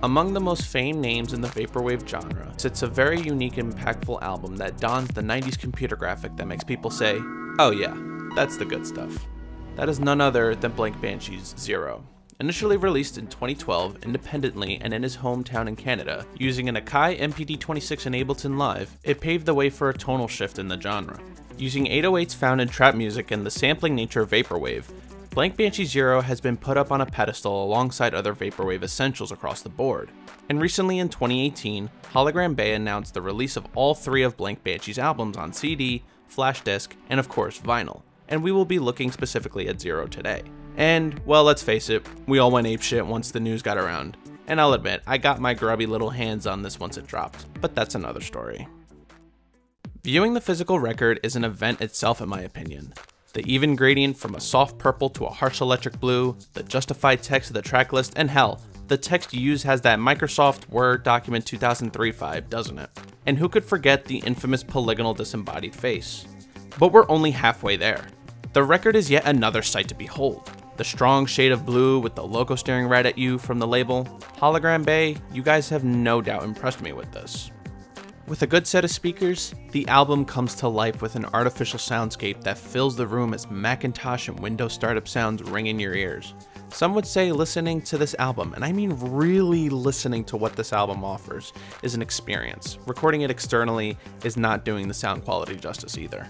Among the most famed names in the vaporwave genre sits a very unique and impactful album that dons the 90s computer graphic that makes people say, "Oh yeah, that's the good stuff." That is none other than Banshee's Zero. Initially released in 2012 independently and in his hometown in Canada, using an Akai MPD-26 in Ableton Live, it paved the way for a tonal shift in the genre. Using 808s found in trap music and the sampling nature of vaporwave, Banshee Zero has been put up on a pedestal alongside other vaporwave essentials across the board. And recently in 2018, Hologram Bay announced the release of all 3 of Banshee's albums on CD, flash disc, and of course vinyl, and we will be looking specifically at Zero today. And, well, let's face it, we all went apeshit once the news got around. And I'll admit, I got my grubby little hands on this once it dropped, but that's another story. Viewing the physical record is an event itself in my opinion. The even gradient from a soft purple to a harsh electric blue, the justified text of the track list, and hell, the text used has that Microsoft Word document 2003 vibe, doesn't it? And who could forget the infamous polygonal disembodied face? But we're only halfway there. The record is yet another sight to behold. The strong shade of blue with the logo staring right at you from the label. Hologram Bay, you guys have no doubt impressed me with this. With a good set of speakers, the album comes to life with an artificial soundscape that fills the room as Macintosh and Windows startup sounds ring in your ears. Some would say listening to this album, and I mean really listening to what this album offers, is an experience. Recording it externally is not doing the sound quality justice either.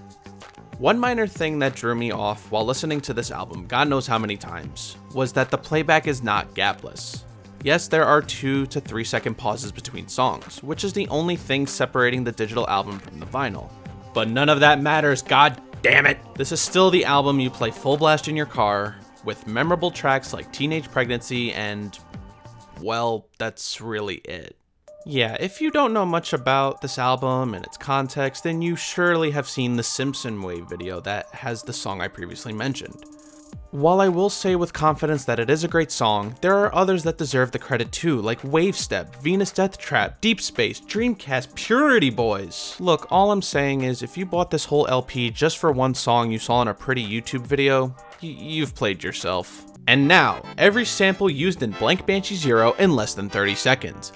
One minor thing that drew me off while listening to this album, God knows how many times, was that the playback is not gapless. Yes, there are 2 to 3 second pauses between songs, which is the only thing separating the digital album from the vinyl. But none of that matters, god damn it! This is still the album you play full blast in your car, with memorable tracks like Teenage Pregnancy and, well, that's really it. Yeah, if you don't know much about this album and its context, then you surely have seen the Simpson Wave video that has the song I previously mentioned. While I will say with confidence that it is a great song, there are others that deserve the credit too, like Wave Step, Venus Death Trap, Deep Space, Dreamcast, Purity Boys. Look, all I'm saying is if you bought this whole LP just for one song you saw in a pretty YouTube video, you've played yourself. And now, every sample used in Banshee Zero in less than 30 seconds.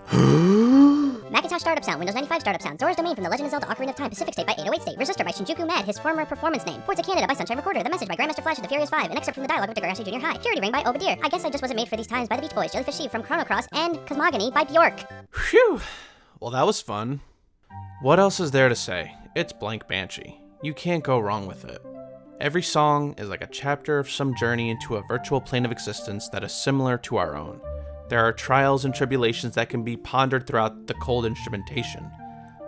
Macintosh Startup Sound, Windows 95 Startup Sound, Zora's Domain from The Legend of Zelda Ocarina of Time, Pacific State by 808 State, Resistor by Shinjuku Mad, his former performance name, Ports of Canada by Sunshine Recorder, The Message by Grandmaster Flash of the Furious 5, an excerpt from the dialogue with Degrassi Junior High, Purity Ring by Obadiah, I Guess I Just Wasn't Made for These Times by the Beach Boys, Jellyfish Sheep from Chrono Cross, and Cosmogony by Bjork. Phew! Well, that was fun. What else is there to say? It's Banshee. You can't go wrong with it. Every song is like a chapter of some journey into a virtual plane of existence that is similar to our own. There are trials and tribulations that can be pondered throughout the cold instrumentation,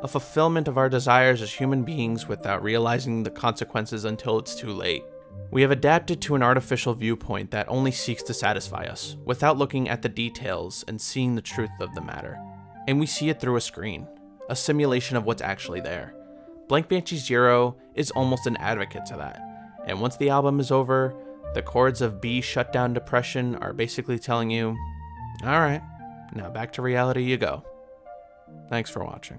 a fulfillment of our desires as human beings without realizing the consequences until it's too late. We have adapted to an artificial viewpoint that only seeks to satisfy us, without looking at the details and seeing the truth of the matter. And we see it through a screen, a simulation of what's actually there. Banshee Zero is almost an advocate to that, and once the album is over, the chords of B Shutdown Depression are basically telling you, alright, now back to reality you go. Thanks for watching.